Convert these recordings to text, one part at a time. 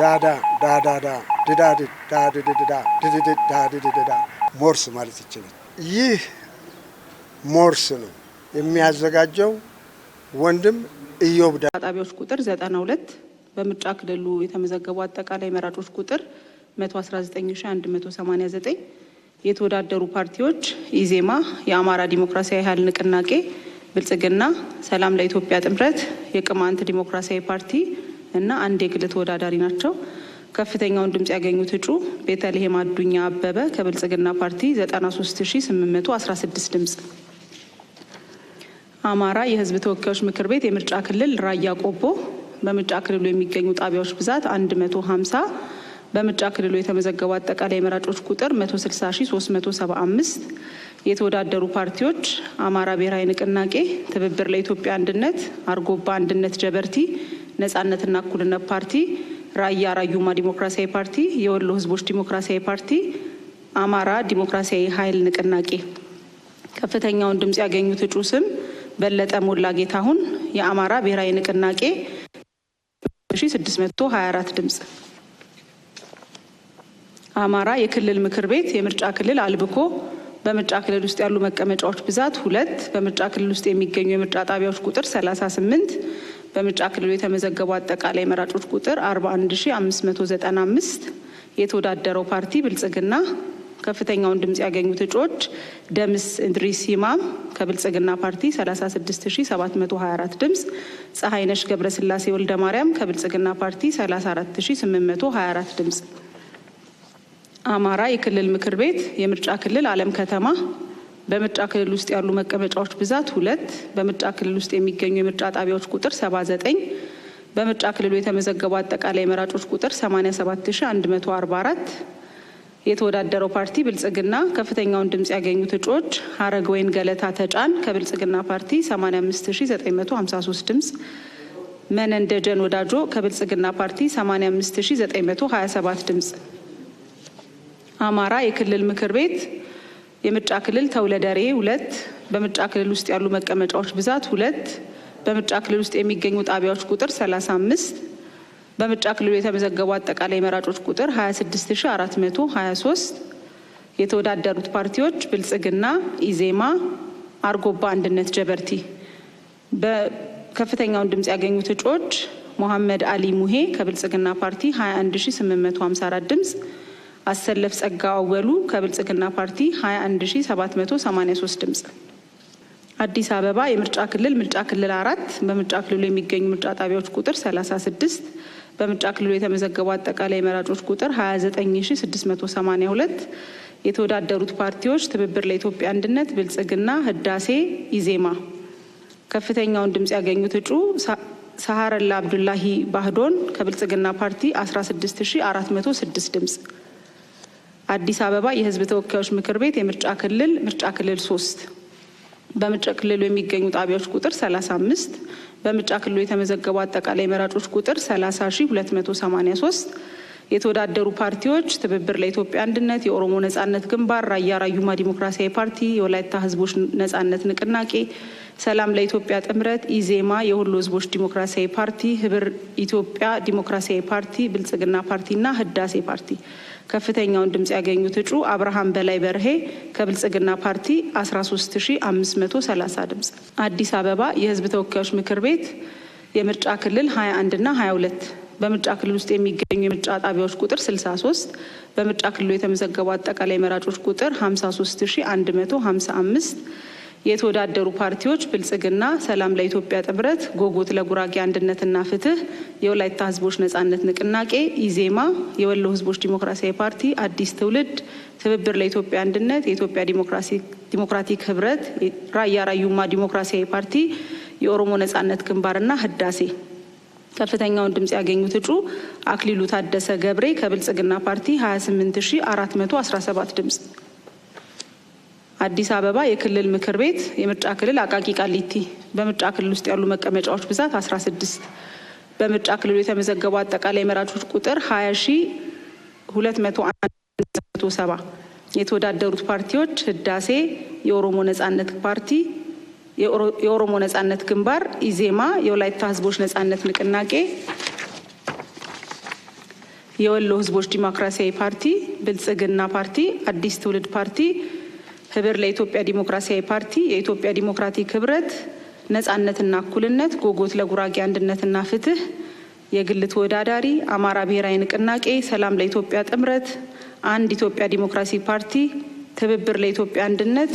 ዳዳ ዳዳዳ ድዳድ ዳድድዳ ድድድ ዳድድዳ ሞርስ ማለት ይችላል። ይህ ሞርስ ነው የሚያዘጋጀው ወንድም ኢዮብ ጣቢያዎች ቁጥር 92 በምርጫ ክልሉ የተመዘገቡ አጠቃላይ መራጮች ቁጥር 119189 የተወዳደሩ ፓርቲዎች ኢዜማ፣ የአማራ ዲሞክራሲያዊ ኃይል ንቅናቄ፣ ብልጽግና፣ ሰላም ለኢትዮጵያ ጥምረት፣ የቅማንት ዲሞክራሲያዊ ፓርቲ እና አንድ የግል ተወዳዳሪ ናቸው። ከፍተኛውን ድምጽ ያገኙት እጩ ቤተልሔም አዱኛ አበበ ከብልጽግና ፓርቲ 93816 ድምጽ። አማራ የህዝብ ተወካዮች ምክር ቤት የምርጫ ክልል ራያ ቆቦ በምርጫ ክልሉ የሚገኙ ጣቢያዎች ብዛት 150 በምርጫ ክልሉ የተመዘገቡ አጠቃላይ መራጮች ቁጥር 160375 የተወዳደሩ ፓርቲዎች አማራ ብሔራዊ ንቅናቄ፣ ትብብር ለኢትዮጵያ አንድነት፣ አርጎባ አንድነት ጀበርቲ፣ ነጻነትና እኩልነት ፓርቲ፣ ራያ ራዩማ ዲሞክራሲያዊ ፓርቲ፣ የወሎ ህዝቦች ዲሞክራሲያዊ ፓርቲ፣ አማራ ዲሞክራሲያዊ ኃይል ንቅናቄ። ከፍተኛውን ድምጽ ያገኙት እጩ ስም በለጠ ሞላ ጌታሁን የአማራ ብሔራዊ ንቅናቄ 1624 ድምጽ። አማራ የክልል ምክር ቤት የምርጫ ክልል አልብኮ በምርጫ ክልል ውስጥ ያሉ መቀመጫዎች ብዛት 2 በምርጫ ክልል ውስጥ የሚገኙ የምርጫ ጣቢያዎች ቁጥር 38 በምርጫ ክልሉ የተመዘገቡ አጠቃላይ መራጮች ቁጥር 41595 የተወዳደረው ፓርቲ ብልጽግና። ከፍተኛውን ድምጽ ያገኙት እጩዎች ደምስ እንድሪስ ይማም ከብልጽግና ፓርቲ 36724 ድምጽ፣ ፀሐይነሽ ገብረስላሴ ወልደ ማርያም ከብልጽግና ፓርቲ 34824 ድምጽ። አማራ የክልል ምክር ቤት የምርጫ ክልል አለም ከተማ በምርጫ ክልል ውስጥ ያሉ መቀመጫዎች ብዛት 2 በምርጫ ክልል ውስጥ የሚገኙ የምርጫ ጣቢያዎች ቁጥር 79 በምርጫ ክልሉ የተመዘገቡ አጠቃላይ መራጮች ቁጥር 87144 የተወዳደረው ፓርቲ ብልጽግና። ከፍተኛውን ድምጽ ያገኙት እጩዎች ሀረገወይን ገለታ ተጫን ከብልጽግና ፓርቲ 85953 ድምጽ፣ መነን ደጀን ወዳጆ ከብልጽግና ፓርቲ 85927 ድምጽ። አማራ የክልል ምክር ቤት የምርጫ ክልል ተውለደሬ 2 በምርጫ ክልል ውስጥ ያሉ መቀመጫዎች ብዛት 2 በምርጫ ክልል ውስጥ የሚገኙ ጣቢያዎች ቁጥር 35 በምርጫ ክልሉ የተመዘገቡ አጠቃላይ መራጮች ቁጥር 26423 የተወዳደሩት ፓርቲዎች ብልጽግና፣ ኢዜማ፣ አርጎባ አንድነት ጀበርቲ። በከፍተኛውን ድምጽ ያገኙት እጩዎች መሐመድ አሊ ሙሄ ከብልጽግና ፓርቲ 21854 ድምጽ፣ አሰለፍ ጸጋ አወሉ ከብልጽግና ፓርቲ 21783 ድምጽ። አዲስ አበባ የምርጫ ክልል ምርጫ ክልል 4 በምርጫ ክልሉ የሚገኙ ምርጫ ጣቢያዎች ቁጥር 36 በምርጫ ክልሉ የተመዘገቡ አጠቃላይ መራጮች ቁጥር 29682 የተወዳደሩት ፓርቲዎች ትብብር ለኢትዮጵያ አንድነት፣ ብልጽግና፣ ህዳሴ፣ ኢዜማ። ከፍተኛውን ድምጽ ያገኙት እጩ ሰሃረላ አብዱላሂ ባህዶን ከብልጽግና ፓርቲ 16406 ድምጽ። አዲስ አበባ የህዝብ ተወካዮች ምክር ቤት የምርጫ ክልል ምርጫ ክልል 3 በምርጫ ክልሉ የሚገኙ ጣቢያዎች ቁጥር 35 በምርጫ ክልሉ የተመዘገቡ አጠቃላይ መራጮች ቁጥር 30283 የተወዳደሩ ፓርቲዎች ትብብር ለኢትዮጵያ አንድነት፣ የኦሮሞ ነጻነት ግንባር፣ ራያ ራዩማ ዲሞክራሲያዊ ፓርቲ፣ የወላይታ ህዝቦች ነጻነት ንቅናቄ፣ ሰላም ለኢትዮጵያ ጥምረት፣ ኢዜማ፣ የወሎ ህዝቦች ዲሞክራሲያዊ ፓርቲ፣ ህብር ኢትዮጵያ ዲሞክራሲያዊ ፓርቲ፣ ብልጽግና ፓርቲና ህዳሴ ፓርቲ። ከፍተኛውን ድምጽ ያገኙት እጩ አብርሃም በላይ በርሄ ከብልጽግና ፓርቲ 13530 ድምጽ። አዲስ አበባ የህዝብ ተወካዮች ምክር ቤት የምርጫ ክልል 21 እና 22 በምርጫ ክልል ውስጥ የሚገኙ የምርጫ ጣቢያዎች ቁጥር 63 በምርጫ ክልሉ የተመዘገቡ አጠቃላይ መራጮች ቁጥር 53155 የተወዳደሩ ፓርቲዎች ብልጽግና፣ ሰላም ለኢትዮጵያ ጥምረት፣ ጎጎት ለጉራጌ አንድነትና ፍትህ፣ የወላይታ ህዝቦች ነጻነት ንቅናቄ፣ ኢዜማ፣ የወሎ ህዝቦች ዲሞክራሲያዊ ፓርቲ፣ አዲስ ትውልድ፣ ትብብር ለኢትዮጵያ አንድነት፣ የኢትዮጵያ ዲሞክራቲክ ህብረት፣ ራያ ራዩማ ዲሞክራሲያዊ ፓርቲ፣ የኦሮሞ ነጻነት ግንባርና ህዳሴ። ከፍተኛውን ድምጽ ያገኙት እጩ አክሊሉ ታደሰ ገብሬ ከብልጽግና ፓርቲ 28417 ድምጽ። አዲስ አበባ የክልል ምክር ቤት የምርጫ ክልል አቃቂ ቃሊቲ በምርጫ ክልል ውስጥ ያሉ መቀመጫዎች ብዛት 16 በምርጫ ክልሉ የተመዘገቡ አጠቃላይ መራጮች ቁጥር 20217 የተወዳደሩት ፓርቲዎች ህዳሴ፣ የኦሮሞ ነጻነት ፓርቲ፣ የኦሮሞ ነጻነት ግንባር፣ ኢዜማ፣ የወላይታ ህዝቦች ነጻነት ንቅናቄ፣ የወሎ ህዝቦች ዲሞክራሲያዊ ፓርቲ፣ ብልጽግና ፓርቲ፣ አዲስ ትውልድ ፓርቲ፣ ህብር ለኢትዮጵያ ዲሞክራሲያዊ ፓርቲ፣ የኢትዮጵያ ዲሞክራቲክ ህብረት፣ ነጻነትና እኩልነት፣ ጎጎት ለጉራጌ አንድነትና ፍትህ፣ የግል ተወዳዳሪ፣ አማራ ብሔራዊ ንቅናቄ፣ ሰላም ለኢትዮጵያ ጥምረት፣ አንድ ኢትዮጵያ ዲሞክራሲ ፓርቲ፣ ትብብር ለኢትዮጵያ አንድነት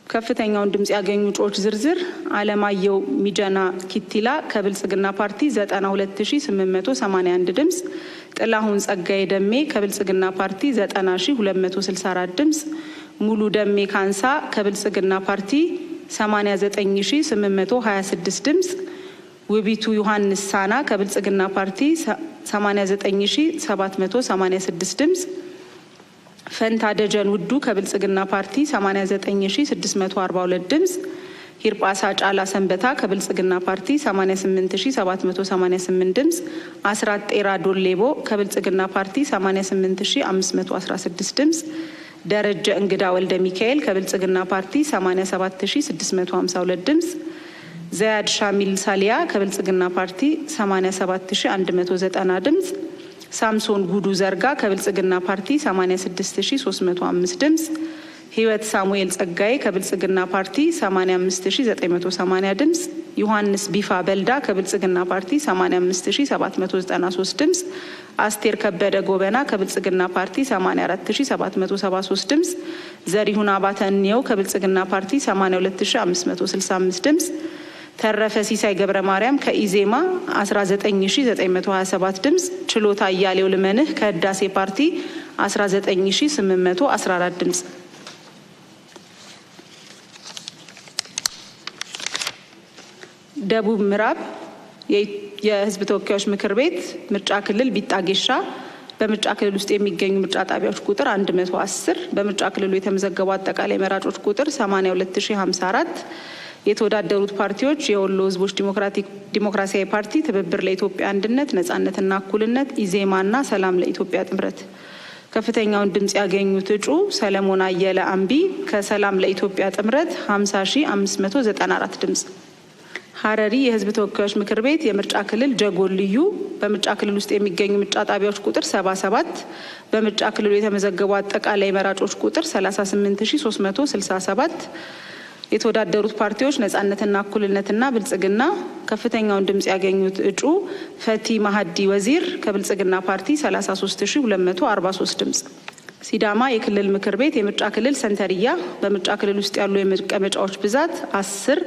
ከፍተኛውን ድምጽ ያገኙ እጩዎች ዝርዝር አለማየሁ ሚጀና ኪቲላ ከብልጽግና ፓርቲ 92881 ድምጽ፣ ጥላሁን ጸጋዬ ደሜ ከብልጽግና ፓርቲ 90264 ድምጽ፣ ሙሉ ደሜ ካንሳ ከብልጽግና ፓርቲ 89826 ድምጽ፣ ውቢቱ ዮሐንስ ሳና ከብልጽግና ፓርቲ 89786 ድምጽ፣ ፈንታ ደጀን ውዱ ከብልጽግና ፓርቲ 89642 ድምጽ፣ ሂርጳሳ ጫላ ሰንበታ ከብልጽግና ፓርቲ 88788 ድምጽ፣ አስራት ጤራ ዶሌቦ ከብልጽግና ፓርቲ 88516 ድምጽ፣ ደረጀ እንግዳ ወልደ ሚካኤል ከብልጽግና ፓርቲ 87652 ድምጽ፣ ዘያድ ሻሚል ሳሊያ ከብልጽግና ፓርቲ 87190 ድምጽ፣ ሳምሶን ጉዱ ዘርጋ ከብልጽግና ፓርቲ 86305 ድምጽ፣ ህይወት ሳሙኤል ጸጋዬ ከብልጽግና ፓርቲ 85980 ድምጽ፣ ዮሐንስ ቢፋ በልዳ ከብልጽግና ፓርቲ 85793 ድምጽ፣ አስቴር ከበደ ጎበና ከብልጽግና ፓርቲ 84773 ድምጽ፣ ዘሪሁን አባተኔው ከብልጽግና ፓርቲ 82565 ድምጽ፣ ተረፈ ሲሳይ ገብረ ማርያም ከኢዜማ 19927 ድምጽ፣ ችሎታ እያሌው ልመንህ ከህዳሴ ፓርቲ 19814 ድምጽ። ደቡብ ምዕራብ የህዝብ ተወካዮች ምክር ቤት ምርጫ ክልል ቢጣጌሻ በምርጫ ክልል ውስጥ የሚገኙ ምርጫ ጣቢያዎች ቁጥር 110፣ በምርጫ ክልሉ የተመዘገቡ አጠቃላይ መራጮች ቁጥር 82054። የተወዳደሩት ፓርቲዎች የወሎ ህዝቦች ዲሞክራሲያዊ ፓርቲ፣ ትብብር ለኢትዮጵያ አንድነት፣ ነጻነትና እኩልነት፣ ኢዜማና ሰላም ለኢትዮጵያ ጥምረት። ከፍተኛውን ድምጽ ያገኙት እጩ ሰለሞን አየለ አምቢ ከሰላም ለኢትዮጵያ ጥምረት 50594 ድምጽ። ሀረሪ የህዝብ ተወካዮች ምክር ቤት የምርጫ ክልል ጀጎል ልዩ በምርጫ ክልል ውስጥ የሚገኙ ምርጫ ጣቢያዎች ቁጥር 77፣ በምርጫ ክልሉ የተመዘገቡ አጠቃላይ መራጮች ቁጥር 38367። የተወዳደሩት ፓርቲዎች ነጻነትና እኩልነትና ብልጽግና። ከፍተኛውን ድምጽ ያገኙት እጩ ፈቲ ማሀዲ ወዚር ከብልጽግና ፓርቲ 33243 ድምጽ። ሲዳማ የክልል ምክር ቤት የምርጫ ክልል ሰንተርያ በምርጫ ክልል ውስጥ ያሉ የመቀመጫዎች ብዛት 10፣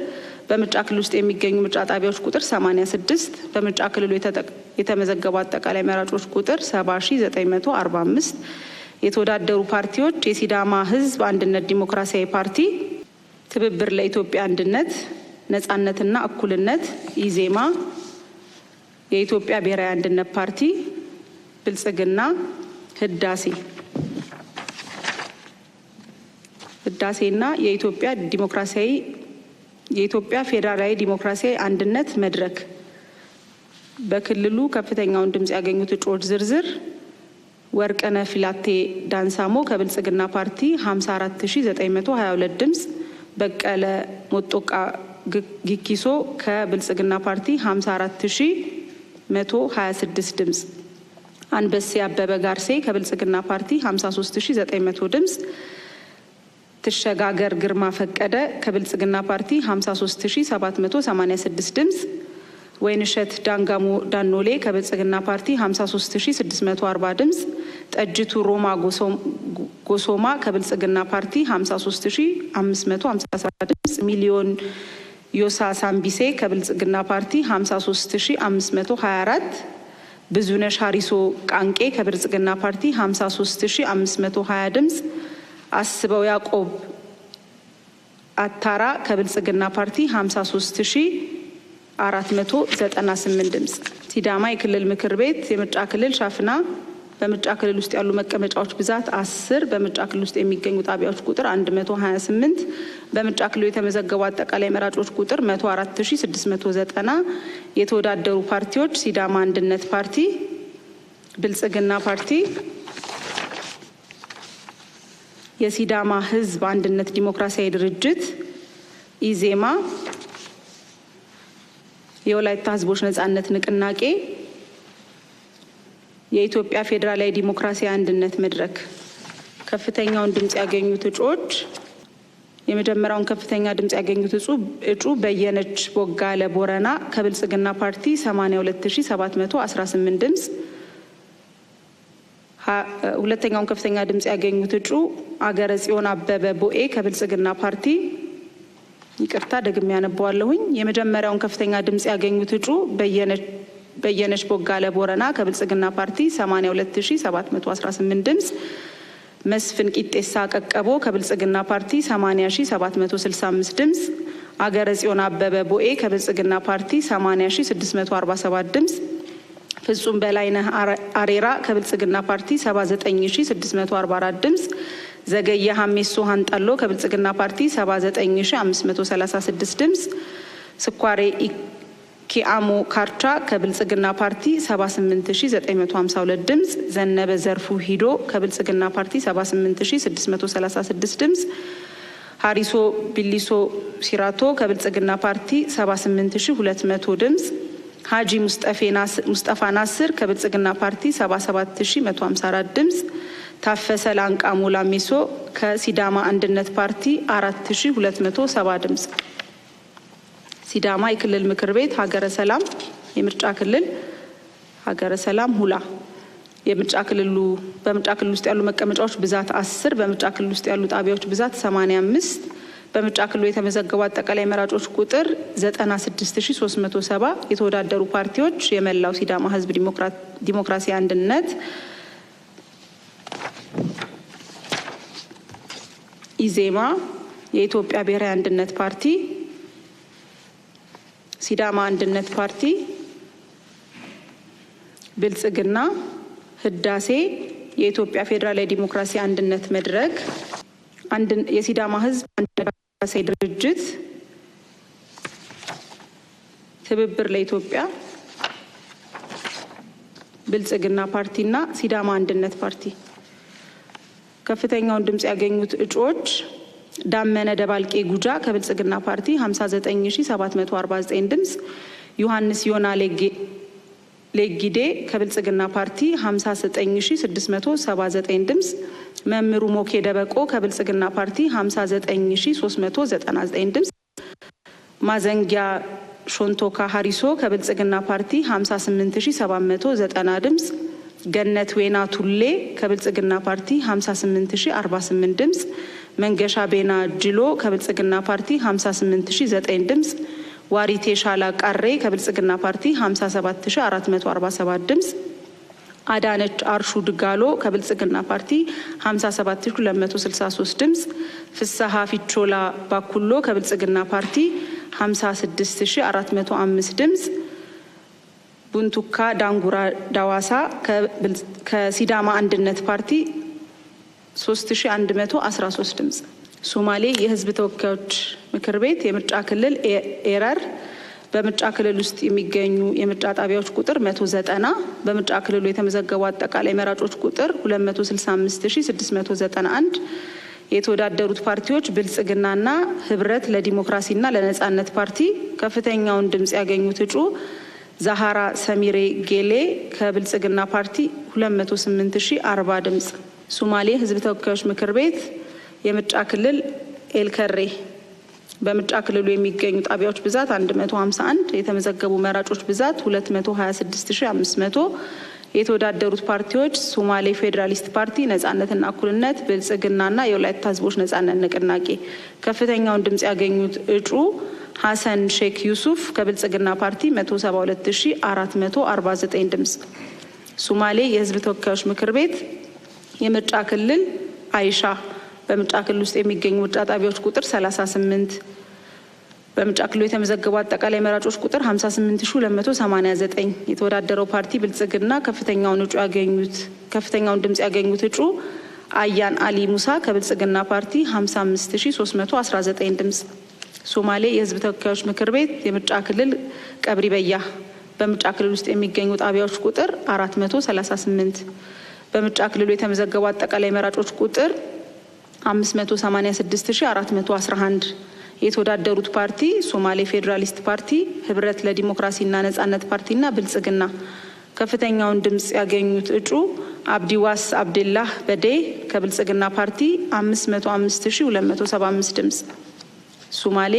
በምርጫ ክልል ውስጥ የሚገኙ ምርጫ ጣቢያዎች ቁጥር 86፣ በምርጫ ክልሉ የተመዘገቡ አጠቃላይ መራጮች ቁጥር 70945። የተወዳደሩ ፓርቲዎች የሲዳማ ህዝብ አንድነት ዲሞክራሲያዊ ፓርቲ፣ ትብብር ለኢትዮጵያ አንድነት፣ ነጻነትና እኩልነት ኢዜማ፣ የኢትዮጵያ ብሔራዊ አንድነት ፓርቲ፣ ብልጽግና፣ ህዳሴና የኢትዮጵያ ፌዴራላዊ ዲሞክራሲያዊ አንድነት መድረክ። በክልሉ ከፍተኛውን ድምጽ ያገኙት እጩዎች ዝርዝር ወርቅነህ ፊላቴ ዳንሳሞ ከብልጽግና ፓርቲ 54922 ድምጽ፣ በቀለ ሞጦቃ ጊኪሶ ከብልጽግና ፓርቲ 54126 ድምጽ፣ አንበሴ አበበ ጋርሴ ከብልጽግና ፓርቲ 53900 ድምጽ፣ ትሸጋገር ግርማ ፈቀደ ከብልጽግና ፓርቲ 53786 ድምጽ፣ ወይንሸት ዳንጋሞ ዳኖሌ ከብልጽግና ፓርቲ 53640 ድምጽ፣ ጠጅቱ ሮማ ጎሶማ ከብልጽግና ፓርቲ 53557 ድምጽ፣ ሚሊዮን ዮሳ ሳምቢሴ ከብልጽግና ፓርቲ 53524፣ ብዙነሽ ሀሪሶ ቃንቄ ከብልጽግና ፓርቲ 53520 ድምጽ፣ አስበው ያዕቆብ አታራ ከብልጽግና ፓርቲ 53498 ድምጽ። ሲዳማ የክልል ምክር ቤት የምርጫ ክልል ሻፍና በምርጫ ክልል ውስጥ ያሉ መቀመጫዎች ብዛት 10፣ በምርጫ ክልል ውስጥ የሚገኙ ጣቢያዎች ቁጥር 128፣ በምርጫ ክልሉ የተመዘገቡ አጠቃላይ መራጮች ቁጥር 104690። የተወዳደሩ ፓርቲዎች ሲዳማ አንድነት ፓርቲ፣ ብልጽግና ፓርቲ፣ የሲዳማ ህዝብ አንድነት ዲሞክራሲያዊ ድርጅት ኢዜማ፣ የወላይታ ህዝቦች ነጻነት ንቅናቄ፣ የኢትዮጵያ ፌዴራላዊ ዲሞክራሲያዊ አንድነት መድረክ ከፍተኛውን ድምጽ ያገኙት እጩዎች የመጀመሪያውን ከፍተኛ ድምጽ ያገኙት እጩ በየነች ቦጋለ ቦረና ከብልጽግና ፓርቲ 82718 ድምጽ፣ ሁለተኛውን ከፍተኛ ድምጽ ያገኙት እጩ አገረ ጽዮን አበበ ቦኤ ከብልጽግና ፓርቲ ይቅርታ ደግሜ ያነባዋለሁኝ። የመጀመሪያውን ከፍተኛ ድምጽ ያገኙት እጩ በየነች ቦጋለ ቦረና ከብልጽግና ፓርቲ 82718 ድምጽ፣ መስፍን ቂጤሳ ቀቀቦ ከብልጽግና ፓርቲ 80765 ድምጽ፣ አገረ ጽዮን አበበ ቦኤ ከብልጽግና ፓርቲ 80647 ድምጽ፣ ፍጹም በላይነህ አሬራ ከብልጽግና ፓርቲ 79644 ድምጽ፣ ዘገየ ሀሜሶ ሀንጣሎ ከብልጽግና ፓርቲ 79536 ድምጽ፣ ስኳሬ ኪአሞ ካርቻ ከብልጽግና ፓርቲ 78952 ድምጽ፣ ዘነበ ዘርፉ ሂዶ ከብልጽግና ፓርቲ 78636 ድምጽ፣ ሀሪሶ ቢሊሶ ሲራቶ ከብልጽግና ፓርቲ 78200 ድምጽ፣ ሀጂ ሙስጠፋ ናስር ከብልጽግና ፓርቲ 77154 ድምጽ፣ ታፈሰ ላንቃሞ ላሜሶ ከሲዳማ አንድነት ፓርቲ 4270 ድምጽ። ሲዳማ የክልል ምክር ቤት ሀገረ ሰላም የምርጫ ክልል ሀገረ ሰላም ሁላ በምርጫ ክልል ውስጥ ያሉ መቀመጫዎች ብዛት 10፣ በምርጫ ክልል ውስጥ ያሉ ጣቢያዎች ብዛት 85፣ በምርጫ ክልሉ የተመዘገቡ አጠቃላይ መራጮች ቁጥር 96370። የተወዳደሩ ፓርቲዎች የመላው ሲዳማ ህዝብ ዲሞክራሲ አንድነት፣ ኢዜማ፣ የኢትዮጵያ ብሔራዊ አንድነት ፓርቲ፣ ሲዳማ አንድነት ፓርቲ፣ ብልጽግና፣ ህዳሴ፣ የኢትዮጵያ ፌዴራላዊ ዲሞክራሲ አንድነት መድረክ፣ የሲዳማ ህዝብ ዲሞክራሲያዊ ድርጅት፣ ትብብር ለኢትዮጵያ፣ ብልጽግና ፓርቲና ሲዳማ አንድነት ፓርቲ። ከፍተኛውን ድምጽ ያገኙት እጩዎች ዳመነ ደባልቄ ጉጃ ከብልጽግና ፓርቲ 59749 ድምጽ፣ ዮሐንስ ዮና ሌጊዴ ከብልጽግና ፓርቲ 59679 ድምጽ፣ መምሩ ሞኬ ደበቆ ከብልጽግና ፓርቲ 59399 ድምጽ፣ ማዘንጊያ ሾንቶካ ሀሪሶ ከብልጽግና ፓርቲ 58790 ድምጽ፣ ገነት ዌና ቱሌ ከብልጽግና ፓርቲ 58048 ድምጽ፣ መንገሻ ቤና ጅሎ ከብልጽግና ፓርቲ 58009 ድምጽ፣ ዋሪቴ ሻላ ቃሬ ከብልጽግና ፓርቲ 57447 ድምጽ፣ አዳነች አርሹ ድጋሎ ከብልጽግና ፓርቲ 57263 ድምጽ፣ ፍስሐ ፊቾላ ባኩሎ ከብልጽግና ፓርቲ 56405 ድምጽ፣ ቡንቱካ ዳንጉራ ዳዋሳ ከሲዳማ አንድነት ፓርቲ 3113 ድምጽ። ሶማሌ የህዝብ ተወካዮች ምክር ቤት የምርጫ ክልል ኤረር በምርጫ ክልል ውስጥ የሚገኙ የምርጫ ጣቢያዎች ቁጥር 190፣ በምርጫ ክልሉ የተመዘገቡ አጠቃላይ መራጮች ቁጥር 265691። የተወዳደሩት ፓርቲዎች ብልጽግናና ህብረት ለዲሞክራሲና ለነጻነት ፓርቲ። ከፍተኛውን ድምጽ ያገኙት እጩ ዛሃራ ሰሚሬ ጌሌ ከብልጽግና ፓርቲ 208040 ድምጽ። ሶማሌ ህዝብ ተወካዮች ምክር ቤት የምርጫ ክልል ኤልከሬ በምርጫ ክልሉ የሚገኙ ጣቢያዎች ብዛት 151፣ የተመዘገቡ መራጮች ብዛት 226500። የተወዳደሩት ፓርቲዎች ሶማሌ ፌዴራሊስት ፓርቲ፣ ነጻነትና እኩልነት፣ ብልጽግናና የወላይታ ህዝቦች ነጻነት ንቅናቄ። ከፍተኛውን ድምጽ ያገኙት እጩ ሀሰን ሼክ ዩሱፍ ከብልጽግና ፓርቲ 172449 ድምጽ። ሶማሌ የህዝብ ተወካዮች ምክር ቤት የምርጫ ክልል አይሻ በምርጫ ክልል ውስጥ የሚገኙ ምርጫ ጣቢያዎች ቁጥር 38፣ በምርጫ ክልሉ የተመዘገቡ አጠቃላይ መራጮች ቁጥር 58289። የተወዳደረው ፓርቲ ብልጽግና ከፍተኛውን ድምጽ ያገኙት እጩ አያን አሊ ሙሳ ከብልጽግና ፓርቲ 55319 ድምጽ። ሶማሌ የህዝብ ተወካዮች ምክር ቤት የምርጫ ክልል ቀብሪ በያ በምርጫ ክልል ውስጥ የሚገኙ ጣቢያዎች ቁጥር 438፣ በምርጫ ክልሉ የተመዘገቡ አጠቃላይ መራጮች ቁጥር 586411። የተወዳደሩት ፓርቲ ሶማሌ ፌዴራሊስት ፓርቲ፣ ህብረት ለዲሞክራሲና ነጻነት ፓርቲና ብልጽግና። ከፍተኛውን ድምጽ ያገኙት እጩ አብዲዋስ አብደላህ በዴ ከብልጽግና ፓርቲ 505275 ድምጽ። ሶማሌ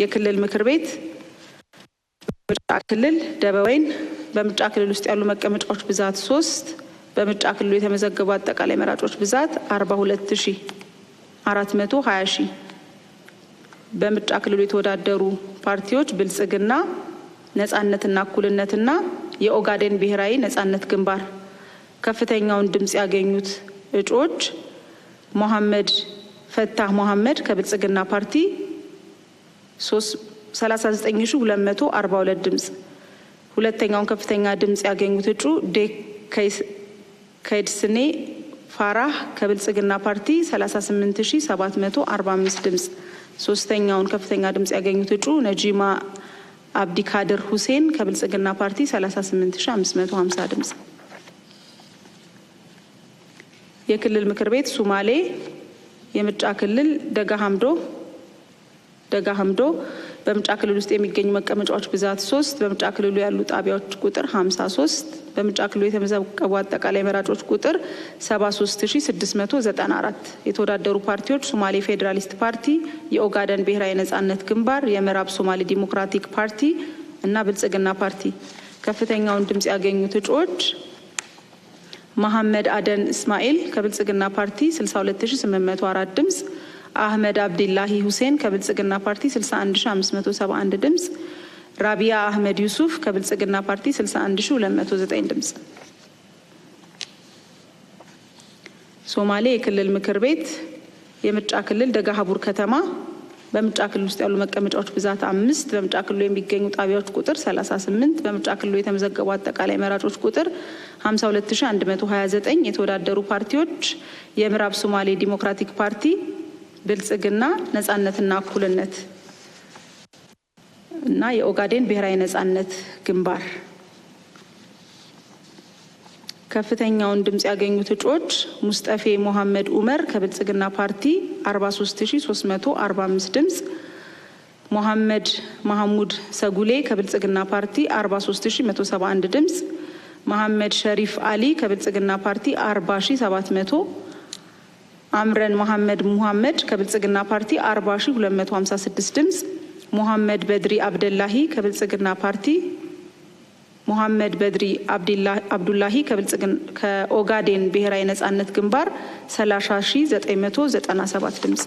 የክልል ምክር ቤት ምርጫ ክልል ደበወይን በምርጫ ክልል ውስጥ ያሉ መቀመጫዎች ብዛት 3 በምርጫ ክልሉ የተመዘገቡ አጠቃላይ መራጮች ብዛት 42420 በምርጫ ክልሉ የተወዳደሩ ፓርቲዎች ብልጽግና፣ ነጻነትና እኩልነትና የኦጋዴን ብሔራዊ ነጻነት ግንባር። ከፍተኛውን ድምጽ ያገኙት እጩዎች መሐመድ ፈታህ መሐመድ ከብልጽግና ፓርቲ 39242 ድምጽ። ሁለተኛውን ከፍተኛ ድምጽ ያገኙት እጩ ከይድስኔ ፋራህ ከብልጽግና ፓርቲ 38745 ድምጽ። ሶስተኛውን ከፍተኛ ድምጽ ያገኙት እጩ ነጂማ አብዲካድር ሁሴን ከብልጽግና ፓርቲ 38550 ድምጽ። የክልል ምክር ቤት ሶማሌ የምርጫ ክልል ደጋ ሀምዶ በምርጫ ክልል ውስጥ የሚገኙ መቀመጫዎች ብዛት 3 በምርጫ ክልሉ ያሉ ጣቢያዎች ቁጥር 53 በምርጫ ክልሉ የተመዘገቡ አጠቃላይ መራጮች ቁጥር 73694 የተወዳደሩ ፓርቲዎች ሶማሌ ፌዴራሊስት ፓርቲ፣ የኦጋዴን ብሔራዊ ነጻነት ግንባር፣ የምዕራብ ሶማሌ ዲሞክራቲክ ፓርቲ እና ብልጽግና ፓርቲ። ከፍተኛውን ድምጽ ያገኙት እጩዎች መሐመድ አደን እስማኤል ከብልጽግና ፓርቲ 62804 ድምጽ፣ አህመድ አብዲላሂ ሁሴን ከብልጽግና ፓርቲ 61571 ድምጽ፣ ራቢያ አህመድ ዩሱፍ ከብልጽግና ፓርቲ 61209 ድምጽ። ሶማሌ የክልል ምክር ቤት የምርጫ ክልል ደጋሀቡር ከተማ በምርጫ ክልል ውስጥ ያሉ መቀመጫዎች ብዛት 5 በምርጫ ክልሉ የሚገኙ ጣቢያዎች ቁጥር 38 በምርጫ ክልሉ የተመዘገቡ አጠቃላይ መራጮች ቁጥር 52129 የተወዳደሩ ፓርቲዎች የምዕራብ ሶማሌ ዲሞክራቲክ ፓርቲ፣ ብልጽግና፣ ነጻነትና እኩልነት እና የኦጋዴን ብሔራዊ ነጻነት ግንባር። ከፍተኛውን ድምጽ ያገኙት እጩዎች ሙስጠፌ መሐመድ ኡመር ከብልጽግና ፓርቲ 43345 ድምጽ፣ መሐመድ መሐሙድ ሰጉሌ ከብልጽግና ፓርቲ 43171 ድምጽ፣ መሐመድ ሸሪፍ አሊ ከብልጽግና ፓርቲ 40700፣ አምረን መሐመድ ከብልጽግና ፓርቲ 40256 ድምጽ፣ መሐመድ በድሪ አብደላሂ ከብልጽግና ፓርቲ መሐመድ በድሪ አብዱላሂ ከኦጋዴን ብሔራዊ ነጻነት ግንባር 30997 ድምጽ።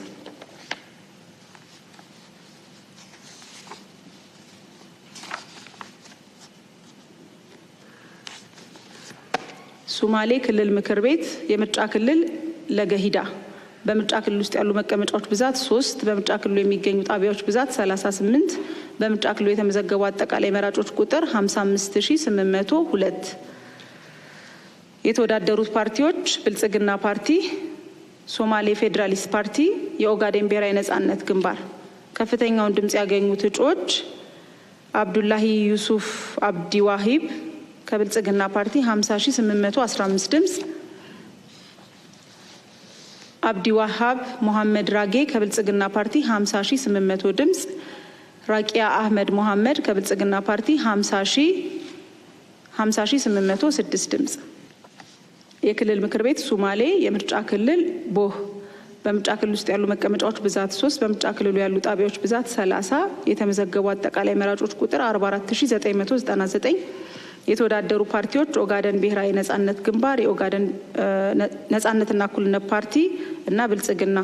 ሶማሌ ክልል ምክር ቤት የምርጫ ክልል ለገሂዳ በምርጫ ክልል ውስጥ ያሉ መቀመጫዎች ብዛት 3 በምርጫ ክልሉ የሚገኙ ጣቢያዎች ብዛት 38 በምርጫ ክልሉ የተመዘገቡ አጠቃላይ መራጮች ቁጥር 55802 የተወዳደሩት ፓርቲዎች ብልጽግና ፓርቲ፣ ሶማሌ ፌዴራሊስት ፓርቲ፣ የኦጋዴን ብሔራዊ ነጻነት ግንባር። ከፍተኛውን ድምጽ ያገኙት እጩዎች አብዱላሂ ዩሱፍ አብዲ ዋሂብ ከብልጽግና ፓርቲ 50815 ድምጽ፣ አብዲ ዋሃብ መሐመድ ራጌ ከብልጽግና ፓርቲ 50800 ድምጽ፣ ራቂያ አህመድ መሐመድ ከብልጽግና ፓርቲ 50806 ድምጽ። የክልል ምክር ቤት ሶማሌ የምርጫ ክልል ቦህ በምርጫ ክልል ውስጥ ያሉ መቀመጫዎች ብዛት 3 በምርጫ ክልሉ ያሉ ጣቢያዎች ብዛት 30 የተመዘገቡ አጠቃላይ መራጮች ቁጥር 44999 የተወዳደሩ ፓርቲዎች ኦጋዴን ብሔራዊ ነጻነት ግንባር፣ የኦጋዴን ነጻነትና እኩልነት ፓርቲ እና ብልጽግና።